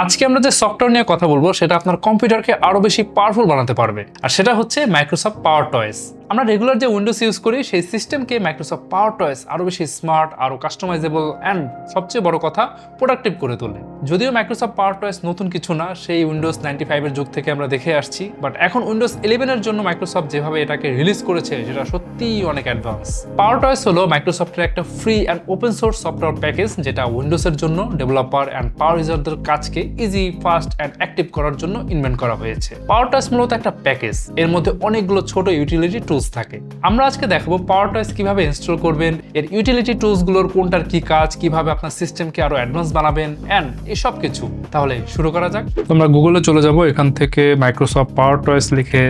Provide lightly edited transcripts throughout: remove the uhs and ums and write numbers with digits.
আজকে আমরা যে সফটওয়্যার নিয়ে কথা বলবো সেটা আপনার কম্পিউটারকে আরো বেশি পাওয়ারফুল বানাতে পারবে, আর সেটা হচ্ছে মাইক্রোসফট পাওয়ার টয়েস। আমরা রেগুলার যে উইন্ডোজ ইউজ করি সেই সিস্টেমকে মাইক্রোসফট পাওয়ার টয়েস আরো বেশি স্মার্ট, আরো কাস্টমাইজেবল অ্যান্ড সবচেয়ে বড় কথা প্রোডাক্টিভ করে তোলে। যদিও মাইক্রোসফট পাওয়ার টয়েস নতুন কিছু না, সেই উইন্ডোজ 95 এর যুগ থেকে আমরা দেখে আসছি, বাট এখন উইন্ডোজ 11 এর জন্য মাইক্রোসফট যেভাবে এটাকে রিলিজ করেছে সেটা সত্যিই অনেক অ্যাডভান্স। পাওয়ার টয়েস হলো মাইক্রোসফটের একটা free and open source software package, যেটা উইন্ডোজের জন্য ডেভেলপার অ্যান্ড পাওয়ার ইউজারদের কাজকে ইজি, ফাস্ট অ্যান্ড অ্যাক্টিভ করার জন্য ইনভেন্ট করা হয়েছে। পাওয়ার টয়েস মূলত একটা প্যাকেজ, এর মধ্যে অনেকগুলো ছোট ইউটিলিটি টুলস থাকে। আমরা আজকে দেখাবো পাওয়ার টয়েস কিভাবে ইনস্টল করবেন, এর ইউটিলিটি টুলস গুলোর কোনটার কি কাজ, কিভাবে আপনার সিস্টেমকে আরো অ্যাডভান্স বানাবেন এন্ড এসব কিছু। তাহলে শুরু করা যাক। আমরা গুগলে চলে যাব, এখান থেকে মাইক্রোসফট পাওয়ার টয়েস লিখে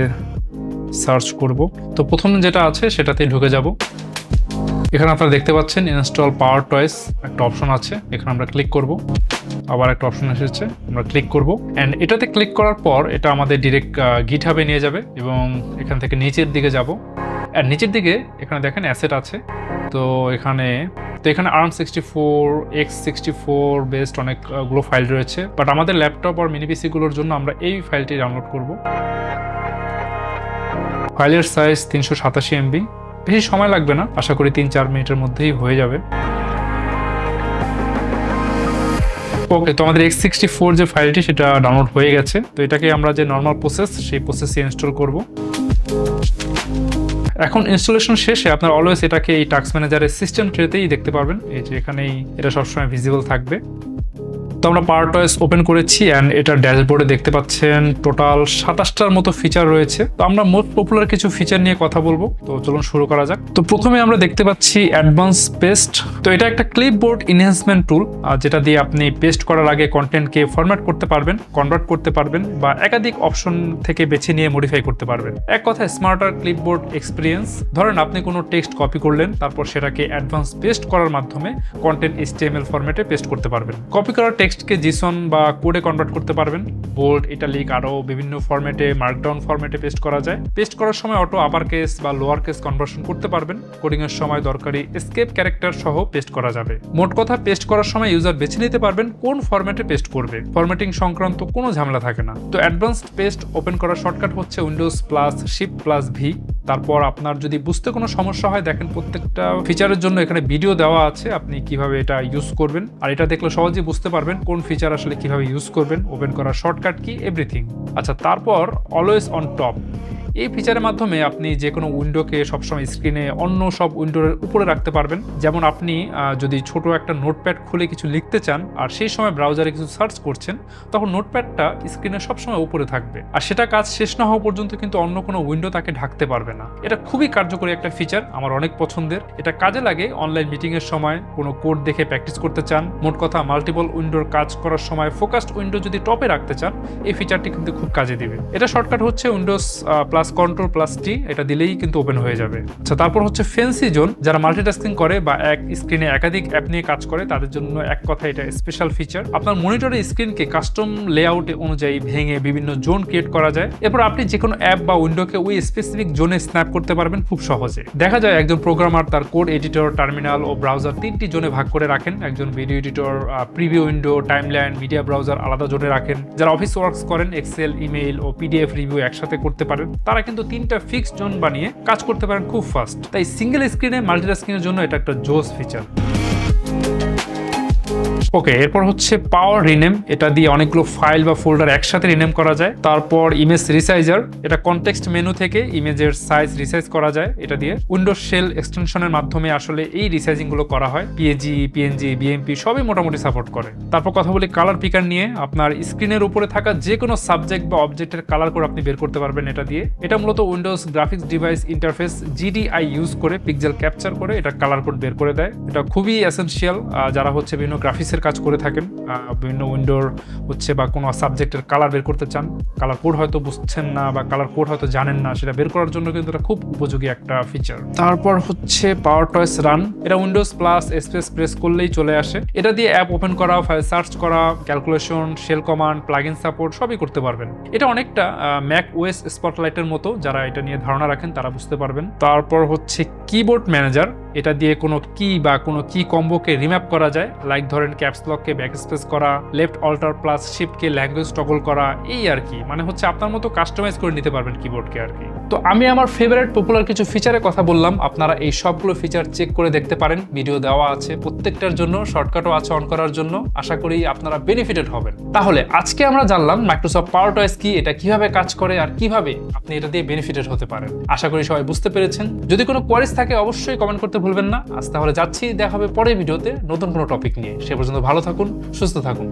সার্চ করব। তো প্রথমে যেটা আছে সেটাতেই ঢুকে যাব। এখানে আপনারা দেখতে পাচ্ছেন ইনস্টল পাওয়ার টয়েস একটা অপশন আছে, এখানে আমরা ক্লিক করব। আবার একটা অপশন এসেছে, আমরা ক্লিক করব এন্ড এটাতে ক্লিক করার পর এটা আমাদের ডিরেক্ট গিটহাবে নিয়ে যাবে এবং এখান থেকে নিচের দিকে যাব। আর নিচের দিকে এখানে দেখেন অ্যাসেট আছে। তো এখানে ARM64 X64 বেসড অনেকগুলো ফাইল রয়েছে, বাট আমাদের ল্যাপটপ আর মিনি পিসি গুলোর জন্য আমরা এই ফাইলটি ডাউনলোড করব। ফাইলের সাইজ 387 MB, বেশি সময় লাগবে না, আশা করি 3-4 মিনিটের মধ্যেই হয়ে যাবে। ওকে, তো আমাদের X64 যে ফাইলটি সেটা ডাউনলোড হয়ে গেছে। তো এটাকে আমরা যে নর্মাল প্রসেস সেই প্রসেসে ইনস্টল করব। এখন ইনস্টলেশন শেষে আপনার অলওয়েজ এটাকে এই টাস্ক ম্যানেজারের সিস্টেম ট্রেতেই দেখতে পারবেন, এই যে এখানেই এটা সবসময় ভিজিবল থাকবে। তো আমরা পাওয়ার টয়েস ওপেন করেছি অ্যান্ড এটা ড্যাশবোর্ডে দেখতে পাচ্ছেন টোটাল 27টার মতো ফিচার রয়েছে। তো আমরা মোস্ট পপুলার কিছু ফিচার নিয়ে কথা বলবো, তো চলুন শুরু করা যাক। তো প্রথমে আমরা দেখতে পাচ্ছি অ্যাডভান্স পেস্ট। তো এটা একটা ক্লিপবোর্ড এনহ্যান্সমেন্ট টুল, যেটা দিয়ে আপনি পেস্ট করার আগে কন্টেন্টকে ফরম্যাট করতে পারবেন, কনভার্ট করতে পারবেন বা একাধিক অপশন থেকে বেছে নিয়ে মডিফাই করতে পারবেন। এক কথায় স্মার্টার ক্লিপবোর্ড এক্সপিরিয়েন্স। ধরেন আপনি কোনো টেক্সট কপি করলেন, তারপর সেটাকে অ্যাডভান্স পেস্ট করার মাধ্যমে কন্টেন্ট HTML ফরম্যাটে পেস্ট করতে পারবেন। কপি করার টেক্সটকে জিসন বা কোডে কনভার্ট করতে পারবেন। বোল্ড, ইটালিক আরো বিভিন্ন ফরম্যাটে, মার্কডাউন ফরম্যাটে পেস্ট করা যায়। পেস্ট করার সময় অটো আপার কেস বা লোয়ার কেস কনভার্সন করতে পারবেন। কোডিং এর সময় দরকারি এসকেপ ক্যারেক্টার সহ পেস্ট করা যাবে। মোট কথা, পেস্ট করার সময় ইউজার বেছে নিতে পারবেন কোন ফরম্যাটে পেস্ট করবে। ফরম্যাটিং সংক্রান্ত কোনো ঝামেলা থাকে না। তো অ্যাডভান্সড পেস্ট ওপেন করার শর্টকাট হচ্ছে Windows+Shift+V। তারপর আপনার যদি বুঝতে কোনো সমস্যা হয়, দেখেন প্রত্যেকটা ফিচারের জন্য এখানে ভিডিও দেওয়া আছে, আপনি কিভাবে এটা ইউজ করবেন। আর এটা দেখলে সহজেই বুঝতে পারবেন কোন ফিচার আসলে কিভাবে ইউজ করবেন, ওপেন করার শর্টকাট কি, এভরিথিং। আচ্ছা, তারপর অলওয়েজ অন টপ। এই ফিচারের মাধ্যমে আপনি যে কোনো উইন্ডোকে সবসময় স্ক্রিনে অন্য সব উইন্ডোর উপরে রাখতে পারবেন। যেমন আপনি যদি ছোট একটা নোটপ্যাড খুলে কিছু লিখতে চান আর সেই সময় ব্রাউজারে কিছু সার্চ করছেন, তখন নোটপ্যাডটা স্ক্রিনে সবসময় উপরে থাকবে, আর সেটা কাজ শেষ না হওয়া পর্যন্ত কিন্তু অন্য কোনো উইন্ডো তাকে ঢাকতে পারবে না। এটা খুবই কার্যকরী একটা ফিচার, আমার অনেক পছন্দের। এটা কাজে লাগে অনলাইন মিটিং এর সময়, কোনো কোড দেখে প্র্যাকটিস করতে চান। মোট কথা, মাল্টিপল উইন্ডোর কাজ করার সময় ফোকাসড উইন্ডো যদি টপে রাখতে চান, এই ফিচারটি কিন্তু খুব কাজে দিবে। এটা শর্টকাট হচ্ছে Ctrl+T, এটা দিলেই কিন্তু ওপেন হয়ে যাবে। আচ্ছা, তারপর হচ্ছে ফ্যান্সি জোন। যারা মাল্টিটাস্কিং করে বা এক স্ক্রিনে একাধিক অ্যাপ নিয়ে কাজ করে, তাদের জন্য এক কথা এটা স্পেশাল ফিচার। আপনার মনিটরের স্ক্রিনকে কাস্টম লেআউট অনুযায়ী ভেঙে বিভিন্ন জোন ক্রিয়েট করা যায়। এরপর আপনি যে কোনো অ্যাপ বা উইন্ডোকে ওই স্পেসিফিক জোনে স্ন্যাপ করতে পারবেন খুব সহজে। দেখা যায় একজন প্রোগ্রামার তার কোড এডিটর, টার্মিনাল ও ব্রাউজার 3টি জোনে ভাগ করে রাখেন। একজন video editor preview window, timeline, media browser আলাদা জোনে রাখেন। যারা অফিস ওয়ার্কস করেন, এক্সেল, ইমেইল ও PDF রিভিউ একসাথে করতে পারেন, তারা কিন্তু 3টা ফিক্সড জোন বানিয়ে কাজ করতে পারেন খুব ফাস্ট। তাই সিঙ্গেল স্ক্রিনে মাল্টিটাস্কিং এর জন্য এটা একটা জোস ফিচার। ওকে, এরপর হচ্ছে পাওয়ার রিনেম। এটা দিয়ে অনেকগুলো ফাইল বা ফোল্ডার একসাথে রিনেম করা যায়। তারপর ইমেজ রিসাইজার, এটা কনটেক্সট মেনু থেকে ইমেজের সাইজ রিসাইজ করা যায়। এটা দিয়ে উইন্ডোজ শেল এক্সটেনশনের মাধ্যমে আসলে এই রিসাইজিং গুলো করা হয়। PNG, BMP সবই মোটামুটি সাপোর্ট করে। তারপর কথা বলি কালার পিকার নিয়ে। আপনার স্ক্রিনের উপরে থাকা যে কোনো সাবজেক্ট বা অবজেক্টের কালার করে আপনি বের করতে পারবেন এটা দিয়ে। এটা মূলত Windows graphics device interface GDI use করে পিক্সেল ক্যাপচার করে এটা কালার কোড বের করে দেয়। এটা খুবই এসেনশিয়াল যারা হচ্ছে বিভিন্ন গ্রাফিক্সের কাজ করে থাকেন, বিভিন্ন উইন্ডোর হচ্ছে বা কোনো সাবজেক্টের কালার বের করতে চান, কালার কোড হয়তো বুঝছেন না বা কালার কোড হয়তো জানেন না, সেটা বের করার জন্য কিন্তু এটা খুব উপযোগী একটা ফিচার। তারপর হচ্ছে পাওয়ার টয়েস রান। এটা Windows+S প্রেস করলেই চলে আসে। এটা দিয়ে অ্যাপ ওপেন করা, ফাইল সার্চ করা, calculation, shell command, plugin support সবই করতে পারবেন। এটা অনেকটা ম্যাক OS স্পটলাইটের মতো, যারা এটা নিয়ে ধারণা রাখেন তারা বুঝতে পারবেন। তারপর হচ্ছে কিবোর্ড ম্যানেজার। এটা দিয়ে কোনো কি বা কোনো কি কম্বোকে রিম্যাপ করা যায়, লাইক ধরেন ক্যাপস লককে ব্যাকস্পেস করা, লেফট অল্টার প্লাস শিফটকে ল্যাঙ্গুয়েজ টগল করা, এই আর কি। মানে হচ্ছে আপনার মতো কাস্টমাইজ করে নিতে পারবেন কিবোর্ডকে আর কি। তো আমি আমার ফেভারিট পপুলার কিছু ফিচারের কথা বললাম, আপনারা এই সবগুলো ফিচার চেক করে দেখতে পারেন, ভিডিও দেওয়া আছে প্রত্যেকটার জন্য, শর্টকাটও আছে অন করার জন্য। আশা করি আপনারা বেনিফিটেড হবেন। তাহলে আজকে আমরা জানলাম মাইক্রোসফট পাওয়ার টয়েস কি, এটা কিভাবে কাজ করে আর কিভাবে আপনি এটা দিয়ে বেনিফিটেড হতে পারেন। আশা করি সবাই বুঝতে পেরেছেন। যদি কোনো কোয়ারিজ থাকে অবশ্যই কমেন্ট করতে ভুলবেন না। আজ তাহলে যাচ্ছি, দেখা হবে পরের ভিডিওতে নতুন কোনো টপিক নিয়ে। সে পর্যন্ত ভালো থাকুন, সুস্থ থাকুন।